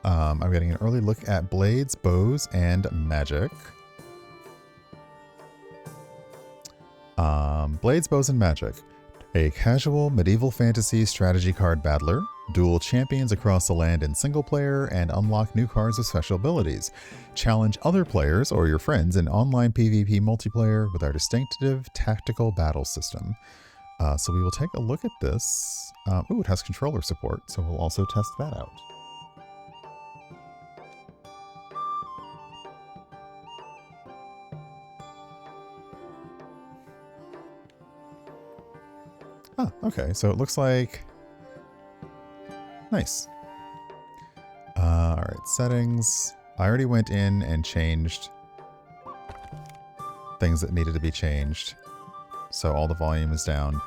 I'm getting an early look at blades, bows, and magic. Blades, bows, and magic. A casual medieval fantasy strategy card battler. Duel champions across the land in single player and unlock new cards with special abilities. Challenge other players or your friends in online PvP multiplayer with our distinctive tactical battle system. So we will take a look at this. It has controller support, so we'll also test that out. Ah, okay, so it looks like... Nice. Alright, settings. I already went in and changed things that needed to be changed. So all the volume is down.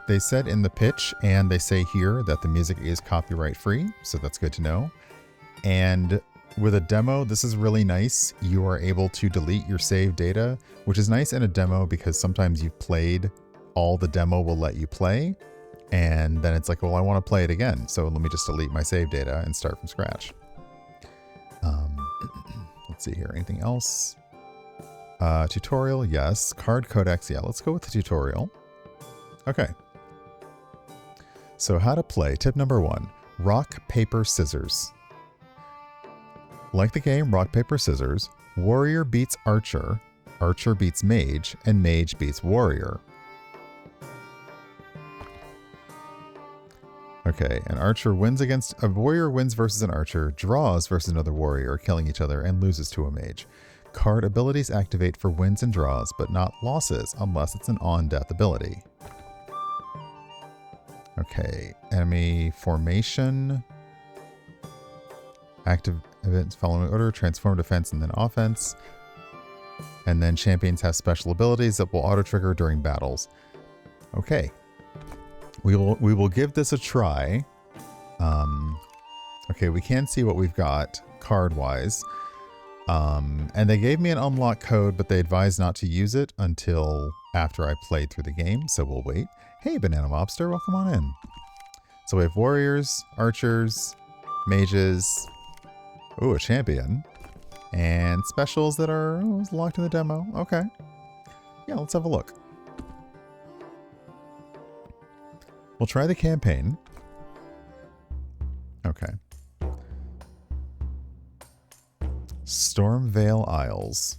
They said in the pitch, and they say here, that the music is copyright free, so that's good to know. And with a demo, this is really nice. You are able to delete your saved data, which is nice in a demo because sometimes you've played, all the demo will let you play, and then it's like, well, I want to play it again, so let me just delete my save data and start from scratch. Let's see here, anything else? Tutorial, yes. Card codex, yeah, let's go with the tutorial. Okay. So how to play. Tip number 1, rock, paper, scissors. Like the game Rock, Paper, Scissors, warrior beats archer, archer beats mage, and mage beats warrior. Okay, an archer wins against... A warrior wins versus an archer, draws versus another warrior, killing each other, and loses to a mage. Card abilities activate for wins and draws, but not losses, unless it's an on-death ability. Okay, enemy formation. Active events following order, transform, defense, and then offense. And then champions have special abilities that will auto-trigger during battles. Okay. We will give this a try. Okay, we can see what we've got card-wise. And they gave me an unlock code, but they advised not to use it until after I played through the game, so we'll wait. Hey, Banana Mobster, welcome on in. So we have warriors, archers, mages, ooh, a champion, and specials that are locked in the demo. Okay. Yeah, let's have a look. We'll try the campaign. Okay. Stormvale Isles.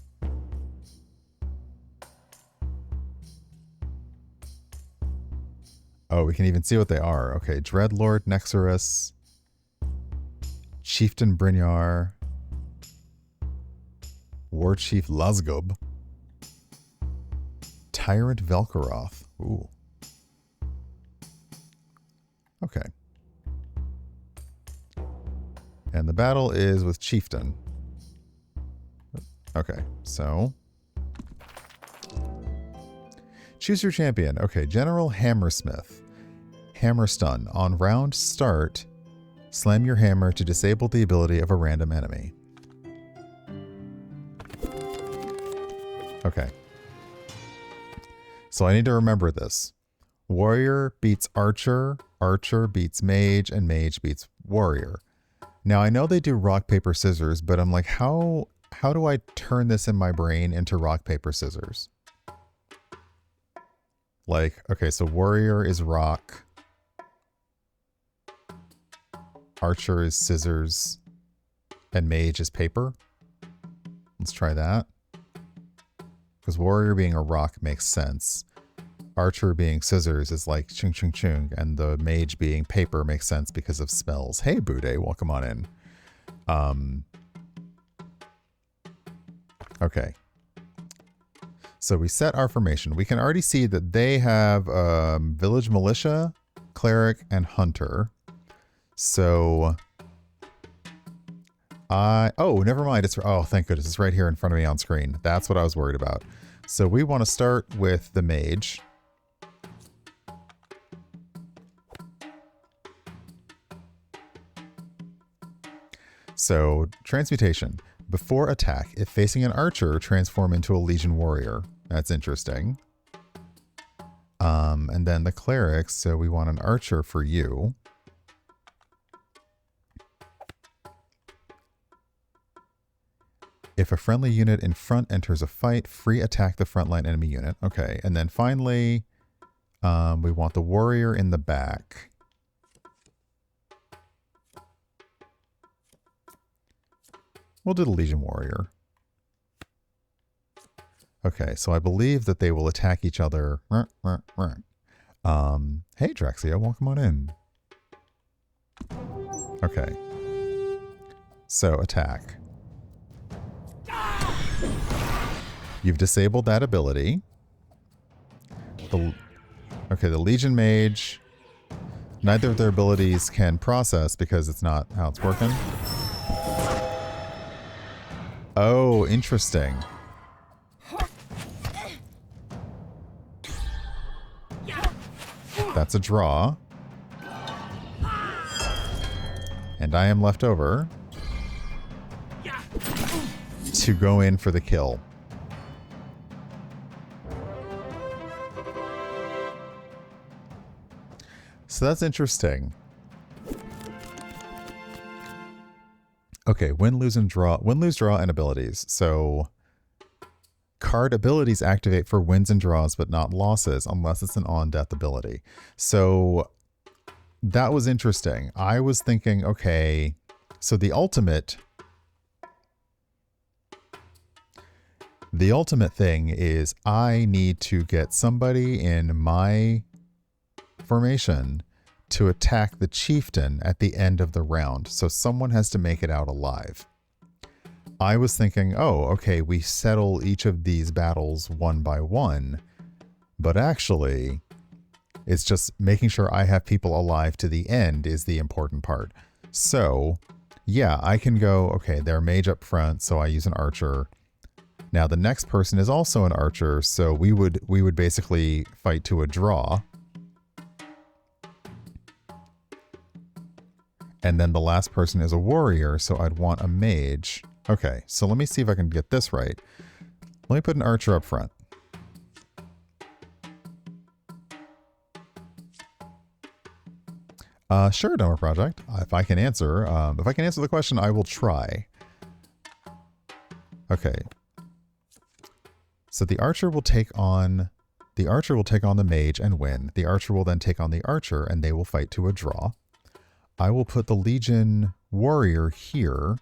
Oh, we can even see what they are. Okay, Dreadlord Nexorus, Chieftain Brynjar, War Chief Lazgub, Tyrant Velkaroth. Ooh. Okay. And the battle is with Chieftain. Okay, so... Choose your champion. Okay, General Hammersmith. Hammer Stun. On round start, slam your hammer to disable the ability of a random enemy. Okay. So I need to remember this. Warrior beats archer, archer beats mage, and mage beats warrior. Now I know they do rock, paper, scissors, but I'm like, how do I turn this in my brain into rock, paper, scissors? Like, okay, so warrior is rock. Archer is scissors. And mage is paper. Let's try that. Because warrior being a rock makes sense. Archer being scissors is like chung chung chung, and the mage being paper makes sense because of spells. Hey, Bude, welcome on in. Okay. So we set our formation. We can already see that they have village militia, cleric, and hunter. So oh, never mind. Oh, thank goodness. It's right here in front of me on screen. That's what I was worried about. So we want to start with the mage. So, transmutation. Before attack, if facing an archer, transform into a legion warrior. That's interesting. And then the clerics, so we want an archer for you. If a friendly unit in front enters a fight, free attack the frontline enemy unit. Okay, and then finally, we want the warrior in the back. We'll do the Legion Warrior. Okay, so I believe that they will attack each other. Hey, Drexia, welcome on in. Okay. So, attack. You've disabled that ability. Okay, the Legion Mage. Neither of their abilities can process because it's not how it's working. Oh, interesting. That's a draw. And I am left over to go in for the kill. So that's interesting. Okay, win, lose, draw, and abilities. So card abilities activate for wins and draws, but not losses, unless it's an on-death ability. So that was interesting. I was thinking, okay, so the ultimate thing is I need to get somebody in my formation to attack the chieftain at the end of the round. So someone has to make it out alive. I was thinking, oh, okay, we settle each of these battles one by one, but actually it's just making sure I have people alive to the end is the important part. So yeah, I can go, okay, they're mage up front, so I use an archer. Now the next person is also an archer, so we would basically fight to a draw. And then the last person is a warrior, so I'd want a mage. Okay, so let me see if I can get this right. Let me put an archer up front. Sure, Demo Project. If I can answer the question, I will try. Okay. So the archer will take on the mage and win. The archer will then take on the archer, and they will fight to a draw. I will put the Legion Warrior here.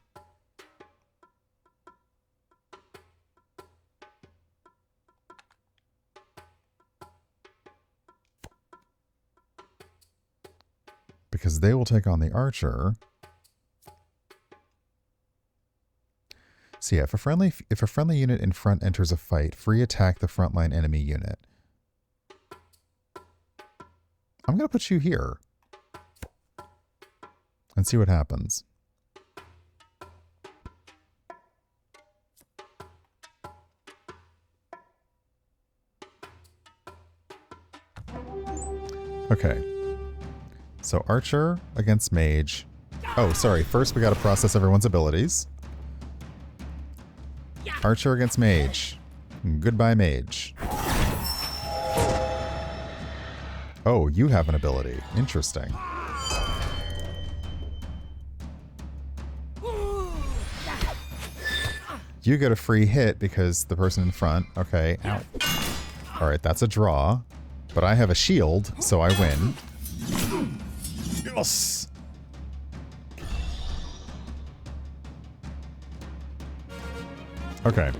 Because they will take on the archer. So yeah, if a friendly unit in front enters a fight, free attack the frontline enemy unit. I'm going to put you here. And see what happens. Okay. So archer against mage. Oh, sorry. First we got to process everyone's abilities. Archer against mage. Goodbye, mage. Oh, you have an ability. Interesting. You get a free hit because the person in front... Okay, ow. Alright, that's a draw. But I have a shield, so I win. Yes! Okay.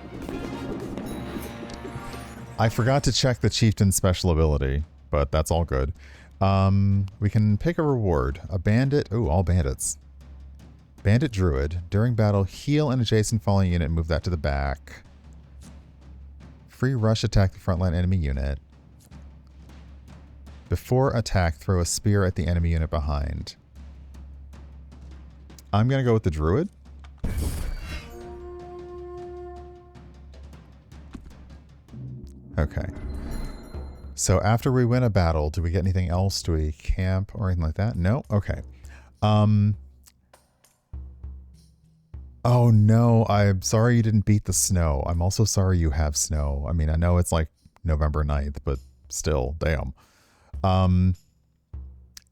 I forgot to check the chieftain's special ability, but that's all good. We can pick a reward. A bandit... Ooh, all bandits. Bandit Druid. During battle, heal an adjacent falling unit and move that to the back. Free rush attack the frontline enemy unit. Before attack, throw a spear at the enemy unit behind. I'm going to go with the Druid. Okay. So after we win a battle, do we get anything else? Do we camp or anything like that? No? Okay. Oh no, I'm sorry you didn't beat the snow. I'm also sorry you have snow. I mean, I know it's like November 9th, but still, damn. And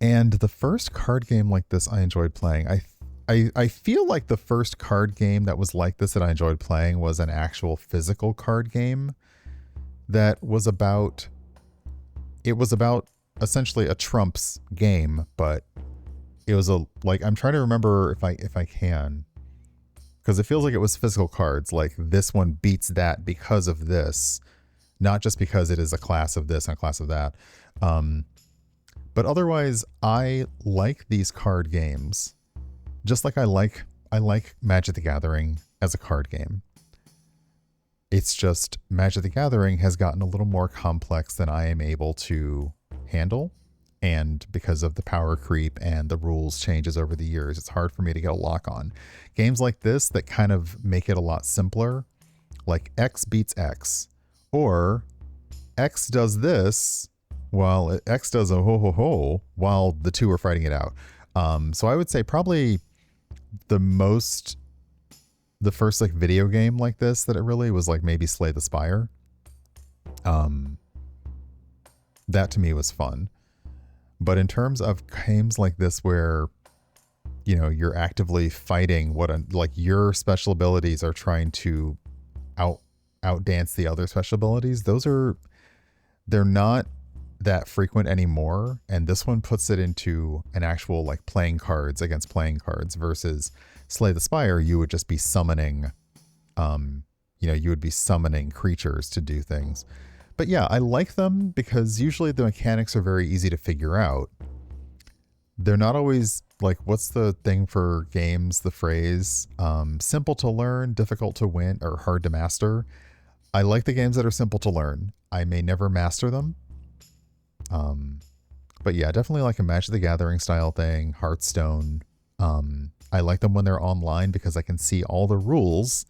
the first card game like this I enjoyed playing, I feel like the first card game that was like this that I enjoyed playing was an actual physical card game that was about, it was about essentially a trumps game, but it was a, like, I'm trying to remember if I can, because it feels like it was physical cards, like this one beats that because of this, not just because it is a class of this and a class of that. But otherwise, I like these card games, just like I like Magic the Gathering as a card game. It's just Magic the Gathering has gotten a little more complex than I am able to handle. And because of the power creep and the rules changes over the years, it's hard for me to get a lock on. Games like this that kind of make it a lot simpler, like X beats X, or X does this while X does a ho ho ho while the two are fighting it out. So I would say probably the first like video game like this that it really was like maybe Slay the Spire. That to me was fun. But in terms of games like this where, you know, you're actively fighting like your special abilities are trying to outdance the other special abilities, they're not that frequent anymore. And this one puts it into an actual like playing cards against playing cards versus Slay the Spire. You would just be summoning, you would be summoning creatures to do things. But yeah, I like them because usually the mechanics are very easy to figure out. They're not always like, what's the thing for games, the phrase, simple to learn, difficult to win, or hard to master. I like the games that are simple to learn. I may never master them. But yeah, definitely like a Magic the Gathering style thing, Hearthstone. I like them when they're online because I can see all the rules.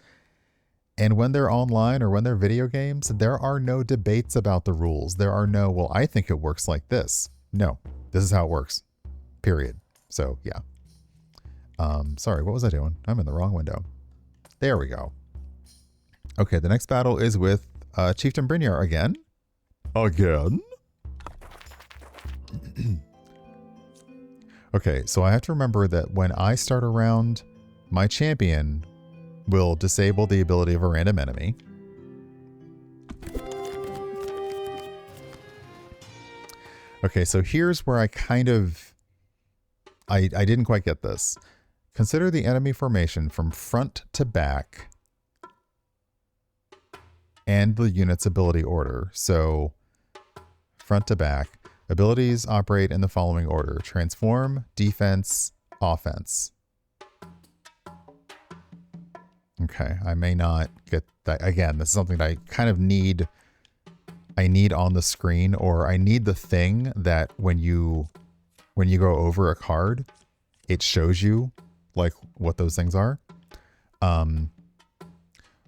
And when they're online or when they're video games, there are no debates about the rules. There are no, well, I think it works like this. No, this is how it works. Period. So yeah. Sorry, what was I doing? I'm in the wrong window. There we go. Okay, the next battle is with Chieftain Brynjar again. Again? Okay, so I have to remember that when I start a round, my champion will disable the ability of a random enemy. Okay, so here's where I kind of... I didn't quite get this. Consider the enemy formation from front to back and the unit's ability order. So front to back. Abilities operate in the following order: transform, defense, offense. Okay, I may not get that. Again, this is something that I kind of need. I need on the screen, or I need the thing that when you go over a card, it shows you like what those things are.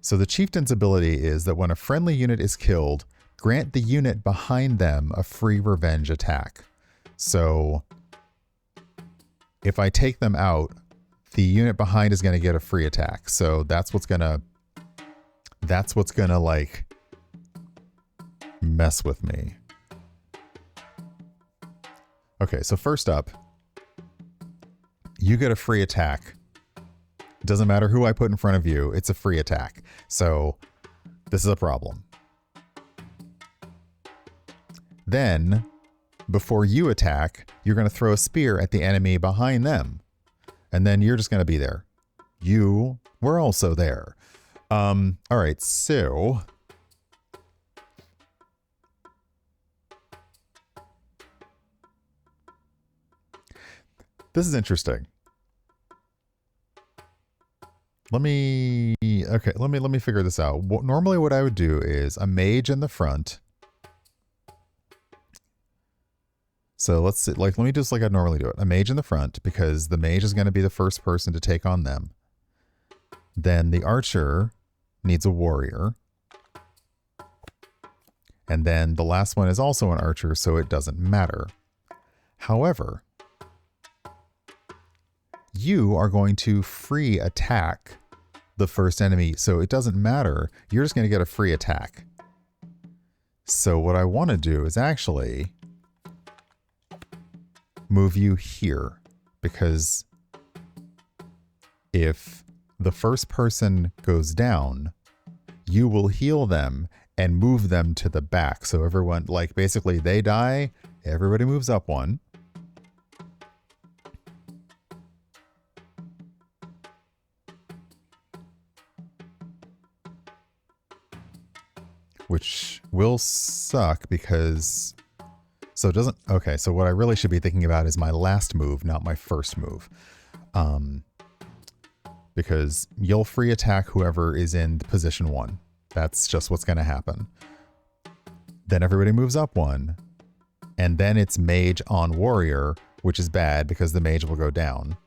So the Chieftain's ability is that when a friendly unit is killed, grant the unit behind them a free revenge attack. So if I take them out, the unit behind is going to get a free attack. So that's what's going to like mess with me. Okay, so first up, you get a free attack. Doesn't matter who I put in front of you, it's a free attack. So this is a problem. Then, before you attack, you're going to throw a spear at the enemy behind them. And then you're just going to be there. You were also there. All right, so... this is interesting. Let me figure this out. Normally what I would do is a mage in the front. So let's see, let me just like I normally do it. A mage in the front, because the mage is going to be the first person to take on them. Then the archer needs a warrior. And then the last one is also an archer, so it doesn't matter. However, you are going to free attack the first enemy, so it doesn't matter. You're just going to get a free attack. So what I want to do is actually move you here, because if the first person goes down, you will heal them and move them to the back. So everyone, like basically they die, everybody moves up one. Which will suck because, so it doesn't, okay, so what I really should be thinking about is my last move, not my first move. Because you'll free attack whoever is in position 1. That's just what's going to happen. Then everybody moves up 1. And then it's mage on warrior, which is bad because the mage will go down.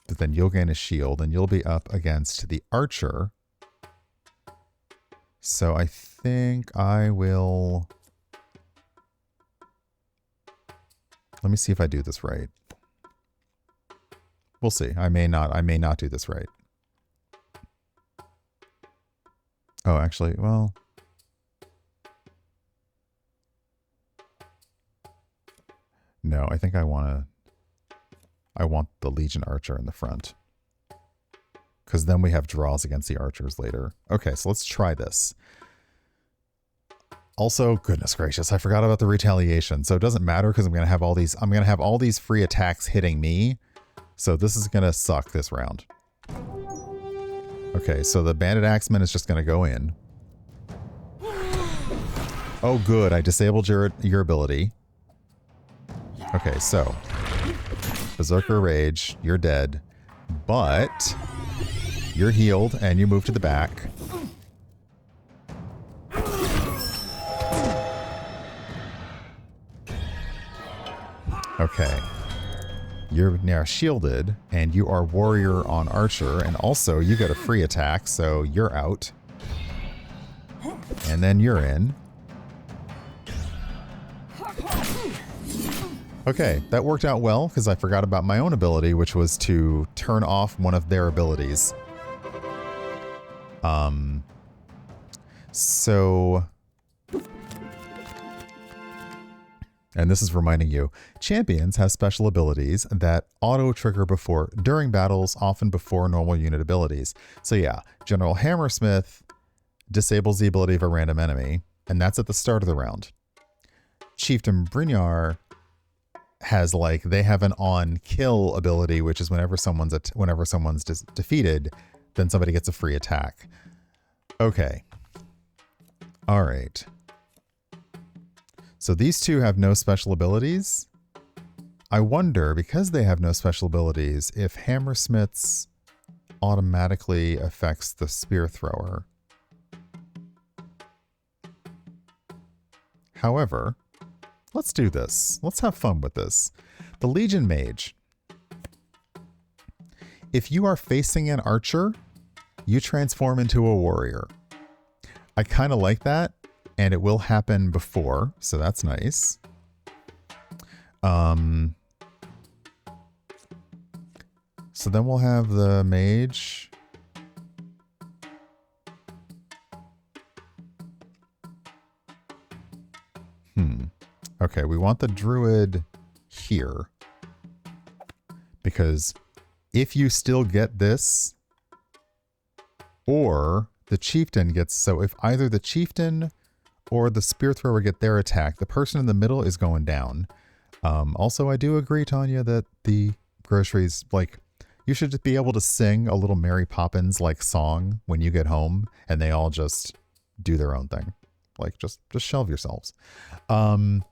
But then you'll gain a shield and you'll be up against the archer. So I think I will... Let me see if I do this right. We'll see. I may not do this right. Oh, actually, well... No, I think I want the Legion Archer in the front. Because then we have draws against the archers later. Okay, so let's try this. Also, goodness gracious, I forgot about the retaliation. So it doesn't matter because I'm gonna have all these free attacks hitting me. So this is gonna suck this round. Okay, so the Bandit Axeman is just gonna go in. Oh good, I disabled your ability. Okay, so Berserker Rage, you're dead. But you're healed and you move to the back. Okay. You're now shielded and you are warrior on archer, and also you get a free attack, so you're out. And then you're in. Okay, that worked out well because I forgot about my own ability, which was to turn off one of their abilities. So... And this is reminding you, champions have special abilities that auto-trigger during battles, often before normal unit abilities. So yeah, General Hammersmith disables the ability of a random enemy, and that's at the start of the round. Chieftain Brynjar has they have an on-kill ability, which is whenever someone's defeated, then somebody gets a free attack. Okay. All right. So these two have no special abilities. I wonder, because they have no special abilities, if Hammersmith's automatically affects the spear thrower. However, let's do this. Let's have fun with this. The Legion Mage. If you are facing an archer, you transform into a warrior. I kind of like that. And it will happen before, so that's nice. So then we'll have the mage. Okay, we want the druid here. Because if you still get this, or the chieftain gets... So if either the chieftain or the spear thrower get their attack, the person in the middle is going down. Also, I do agree, Tanya, that the groceries, you should just be able to sing a little Mary Poppins song when you get home, and they all just do their own thing. Just shelve yourselves. The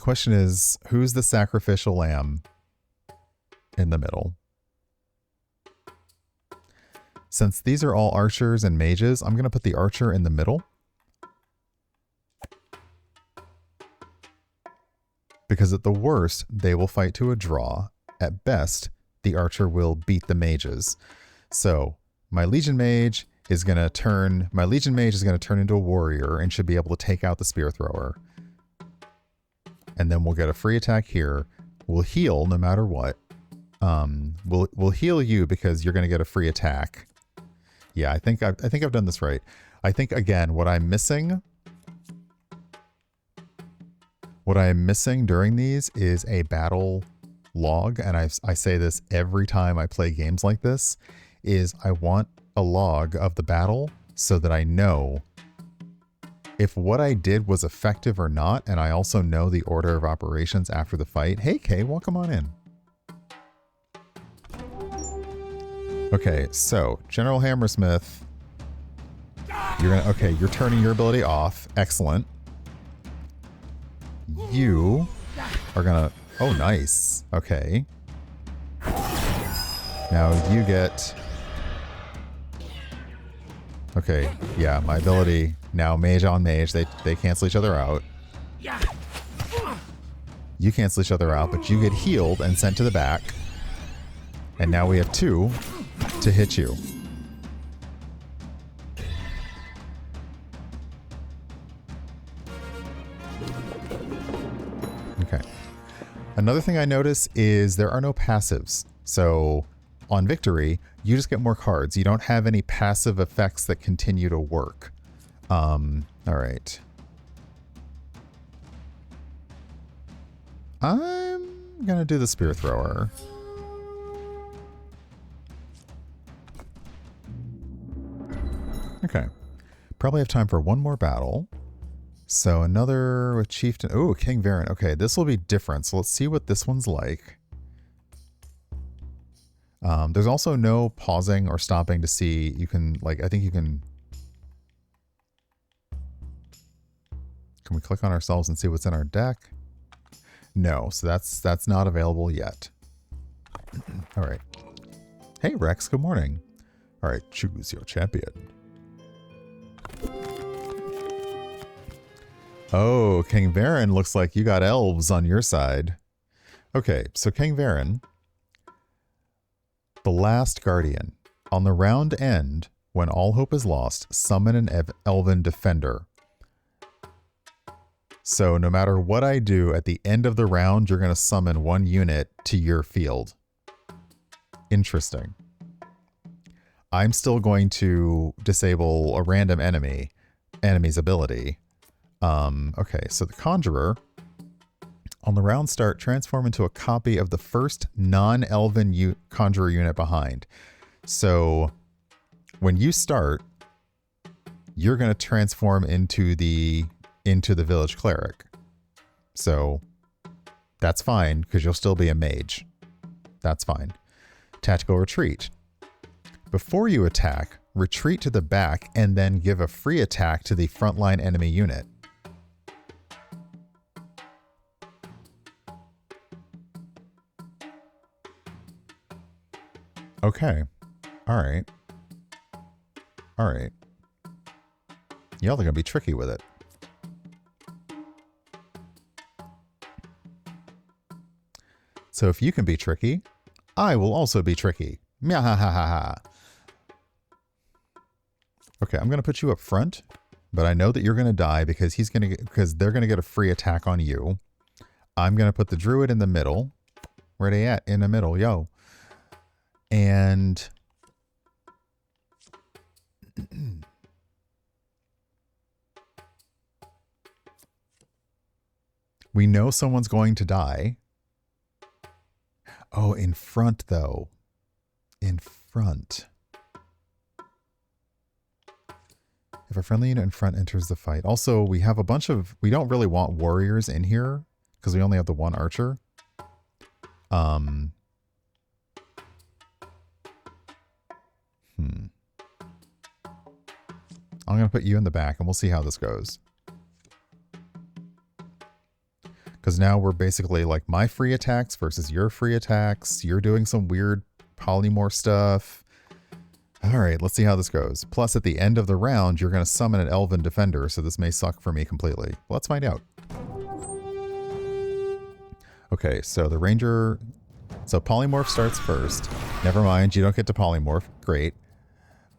question is, who's the sacrificial lamb in the middle? Since these are all archers and mages, I'm going to put the archer in the middle. Because at the worst, they will fight to a draw. At best, the archer will beat the mages. So, my Legion Mage is going to turn into a warrior and should be able to take out the spear thrower. And then we'll get a free attack here. We'll heal no matter what. We'll heal you because you're going to get a free attack. Yeah, I think I've done this right. I think, again, what I'm missing What I am missing during these is a battle log, and I say this every time I play games like this, is I want a log of the battle so that I know if what I did was effective or not, and I also know the order of operations after the fight. Hey Kay, welcome on in. Okay, so General Hammersmith, you're turning your ability off. Excellent. You are gonna, oh nice. Okay. Now you get, okay, yeah, my ability, now mage on mage, they cancel each other out. You cancel each other out, but you get healed and sent to the back. And now we have 2 to hit you. Okay. Another thing I notice is there are no passives. So on victory, you just get more cards. You don't have any passive effects that continue to work. All right. I'm gonna do the spear thrower. Okay. Probably have time for one more battle. So another with Chieftain. Oh, King Varen. Okay, this will be different. So let's see what this one's like. There's also no pausing or stopping to see. You can, like, I think you can... Can we click on ourselves and see what's in our deck? No, so that's not available yet. All right. Hey, Rex, good morning. All right, choose your champion. Oh, King Varen, looks like you got elves on your side. Okay, so King Varen, the last guardian. On the round end, when all hope is lost, summon an elven defender. So no matter what I do, at the end of the round, you're going to summon 1 unit to your field. Interesting. I'm still going to disable a random enemy's ability. Okay, so the Conjurer, on the round start, transform into a copy of the first non-elven Conjurer unit behind. So when you start, you're going to transform into the Village Cleric. So that's fine, because you'll still be a mage. That's fine. Tactical Retreat. Before you attack, retreat to the back and then give a free attack to the frontline enemy unit. Okay. All right. All right. Y'all are going to be tricky with it. So if you can be tricky, I will also be tricky. Myahahaha. Okay, I'm going to put you up front, but I know that you're going to die because they're going to get a free attack on you. I'm going to put the druid in the middle. Where they at? In the middle, yo. And we know someone's going to die. Oh, in front though. In front. If a friendly unit in front enters the fight. Also, we have a bunch of... We don't really want warriors in here because we only have the 1 archer. I'm going to put you in the back and we'll see how this goes. Because now we're basically like my free attacks versus your free attacks. You're doing some weird polymorph stuff. All right, let's see how this goes. Plus, at the end of the round, you're going to summon an elven defender, so this may suck for me completely. Let's find out. Okay, so the ranger... So polymorph starts first. Never mind, you don't get to polymorph. Great.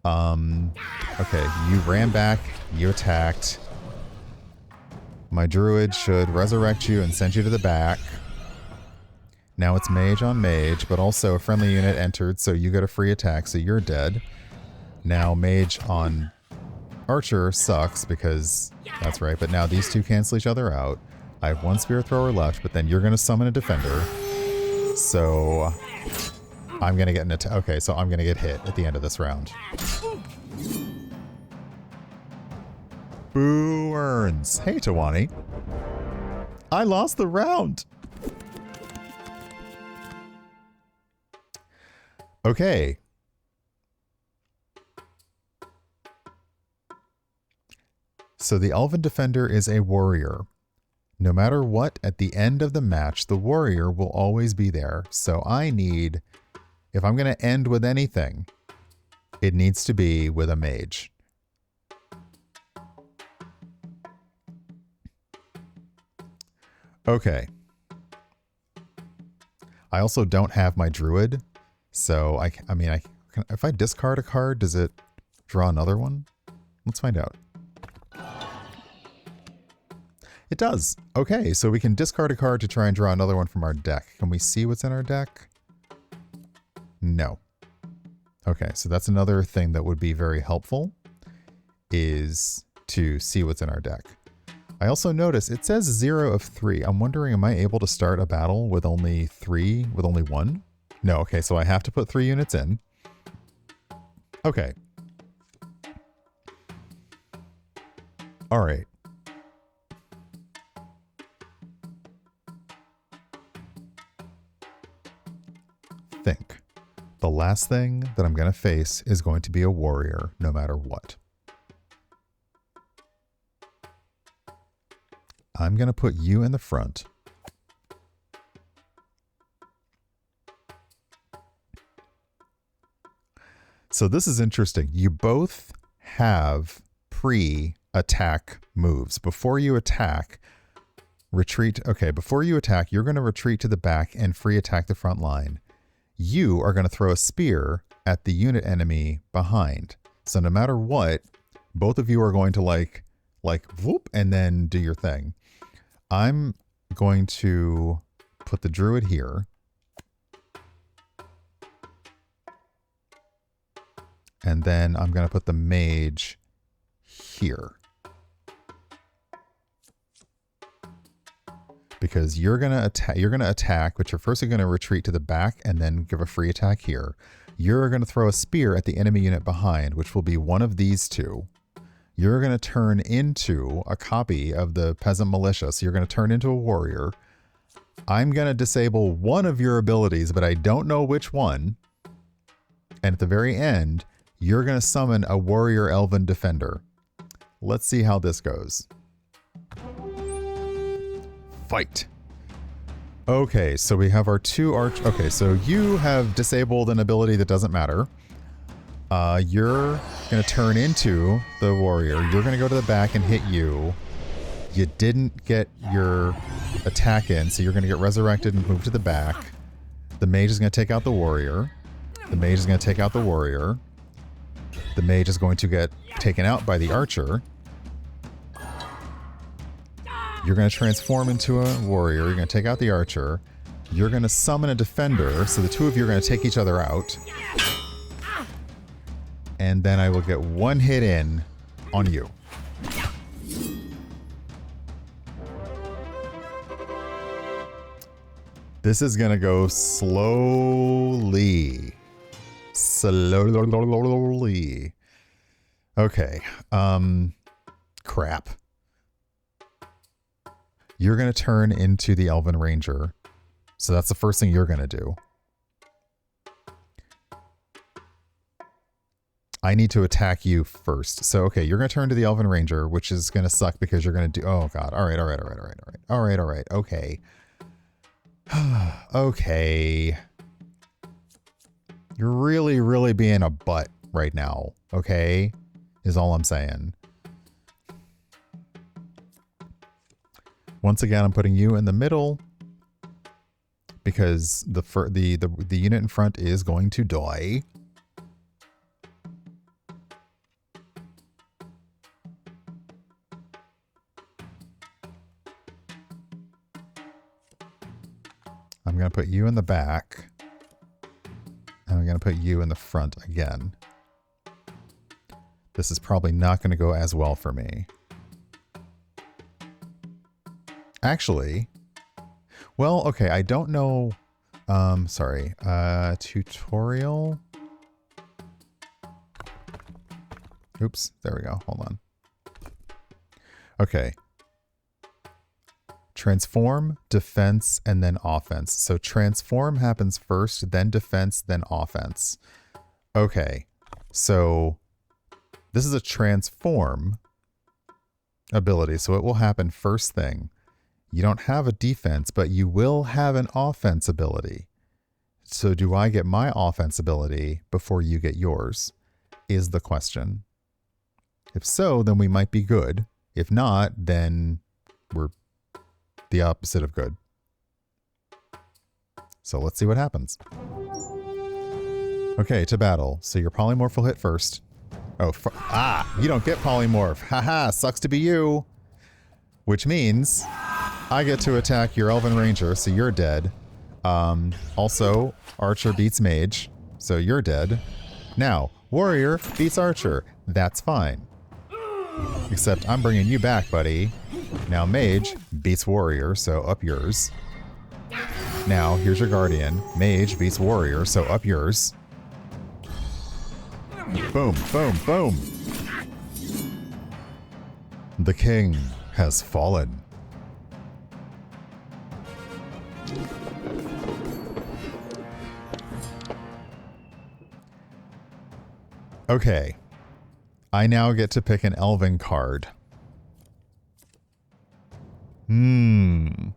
Okay, you ran back, you attacked. My druid should resurrect you and send you to the back. Now it's mage on mage, but also a friendly unit entered, so you get a free attack, so you're dead. Now mage on archer sucks because that's right, but now these two cancel each other out. I have one spear thrower left, but then you're going to summon a defender. So I'm going to get an attack. Okay, so I'm going to get hit at the end of this round. Boo earns. Hey, Tawani. I lost the round. Okay. So the Elven Defender is a warrior. No matter what, at the end of the match, the warrior will always be there. So I need, if I'm going to end with anything, it needs to be with a mage. Okay. I also don't have my druid. So I mean, if I discard a card, does it draw another one? Let's find out. It does. Okay, so we can discard a card to try and draw another one from our deck. Can we see what's in our deck? No. Okay, so that's another thing that would be very helpful, is to see what's in our deck. I also notice it says 0 of 3. I'm wondering, am I able to start a battle with only 3, with only 1? No, okay, so I have to put 3 units in. Okay. All right. Think. The last thing that I'm going to face is going to be a warrior, no matter what. I'm going to put you in the front. So this is interesting. You both have pre-attack moves. Before you attack, retreat. Okay, before you attack, you're going to retreat to the back and free attack the front line. You are going to throw a spear at the unit enemy behind. So no matter what, both of you are going to like whoop, and then do your thing. I'm going to put the druid here. And then I'm going to put the mage here. Because you're going to attack, but you're first going to retreat to the back and then give a free attack here. You're going to throw a spear at the enemy unit behind, which will be one of these two. You're going to turn into a copy of the peasant militia. So you're going to turn into a warrior. I'm going to disable one of your abilities, but I don't know which one. And at the very end, you're going to summon a warrior elven defender. Let's see how this goes. Fight. Okay, so we have our two okay, so you have disabled an ability that doesn't matter. You're going to turn into the warrior. You're going to go to the back and hit you. You didn't get your attack in, so you're going to get resurrected and move to the back. The mage is going to take out the warrior. The mage is going to take out the warrior. The mage is going to get taken out by the archer. You're going to transform into a warrior. You're going to take out the archer. You're going to summon a defender. So the two of you are going to take each other out. And then I will get one hit in on you. This is going to go slowly. Slowly. Okay. Crap. You're going to turn into the Elven Ranger. So that's the first thing you're going to do. I need to attack you first. So, okay, you're going to turn to the Elven Ranger, which is going to suck because you're going to do... Oh, God. All right. Okay. Okay. You're really, really being a butt right now. Okay? Is all I'm saying. Once again, I'm putting you in the middle because the unit in front is going to die. I'm going to put you in the back. And I'm going to put you in the front again. This is probably not going to go as well for me. Actually, well, okay, I don't know. Sorry. Tutorial. Oops, there we go. Hold on. Okay. Transform, defense, and then offense. So transform happens first, then defense, then offense. Okay. So this is a transform ability, so it will happen first thing. You don't have a defense, but you will have an offense ability. So do I get my offense ability before you get yours? Is the question. If so, then we might be good. If not, then we're the opposite of good. So let's see what happens. Okay, to battle. So your polymorph will hit first. Oh, you don't get polymorph. Haha, sucks to be you. Which means I get to attack your Elven Ranger, so you're dead. Also, Archer beats Mage, so you're dead. Now, Warrior beats Archer. That's fine. Except I'm bringing you back, buddy. Now Mage beats Warrior, so up yours. Now, here's your Guardian. Mage beats Warrior, so up yours. Boom, boom, boom. The king has fallen. Okay. I now get to pick an Elven card. Okay.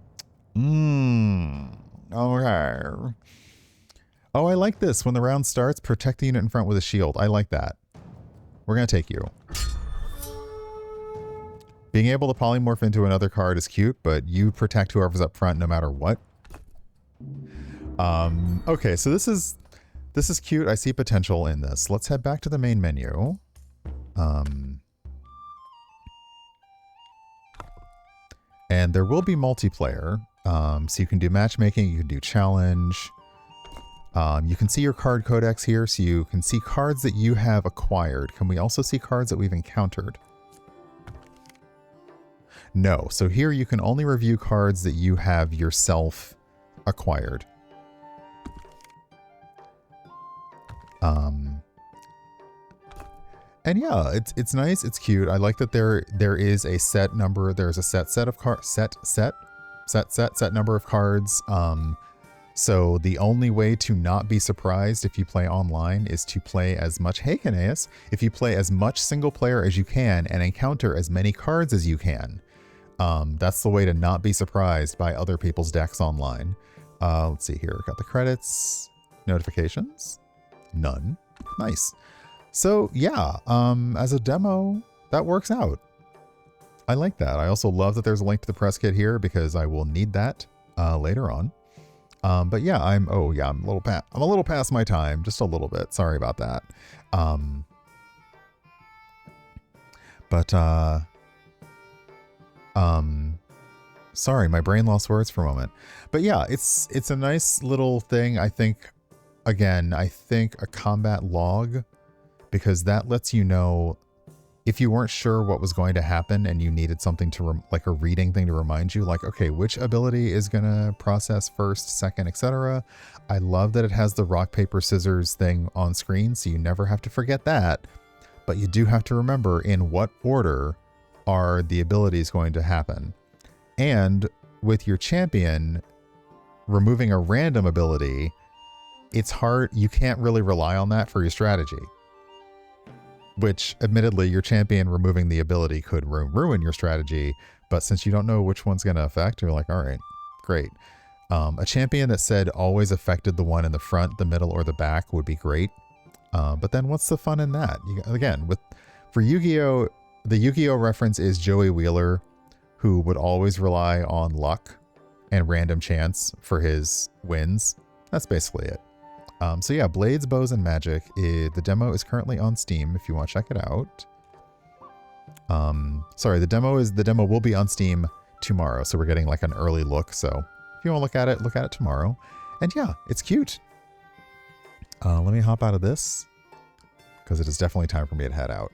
Oh, I like this. When the round starts, protect the unit in front with a shield. I like that. We're going to take you. Being able to polymorph into another card is cute, but you protect whoever's up front no matter what. Okay, so this is cute. I see potential in this. Let's head back to the main menu. And there will be multiplayer. So you can do matchmaking, you can do challenge. You can see your card codex here, so you can see cards that you have acquired. Can we also see cards that we've encountered? No. So here you can only review cards that you have yourself acquired. And yeah, it's nice, it's cute. I like that there is a set number. There's a set number of cards. So the only way to not be surprised if you play online is to play as much, hey Kaneas, if you play as much single player as you can and encounter as many cards as you can. That's the way to not be surprised by other people's decks online. Let's see here, got the credits, notifications, none, nice. So yeah, as a demo, that works out. I like that. I also love that there's a link to the press kit here because I will need that later on. But yeah, I'm a little past my time, just a little bit. Sorry about that. Sorry, my brain lost words for a moment. But yeah, it's a nice little thing. I think, again, a combat log, because that lets you know if you weren't sure what was going to happen and you needed something to like a reading thing to remind you, like, okay, which ability is going to process first, second, etc. I love that it has the rock, paper, scissors thing on screen, so you never have to forget that. But you do have to remember in what order are the abilities going to happen. And with your champion removing a random ability, it's hard. You can't really rely on that for your strategy. Which, admittedly, your champion removing the ability could ruin your strategy, but since you don't know which one's going to affect, you're like, all right, great. A champion that said always affected the one in the front, the middle, or the back would be great. But then what's the fun in that? For Yu-Gi-Oh!, the Yu-Gi-Oh! Reference is Joey Wheeler, who would always rely on luck and random chance for his wins. That's basically it. So yeah, Blades, Bows, and Magic. The demo is currently on Steam if you want to check it out. Sorry, the demo will be on Steam tomorrow, so we're getting like an early look. So if you want to look at it tomorrow. And yeah, it's cute. Let me hop out of this because it is definitely time for me to head out.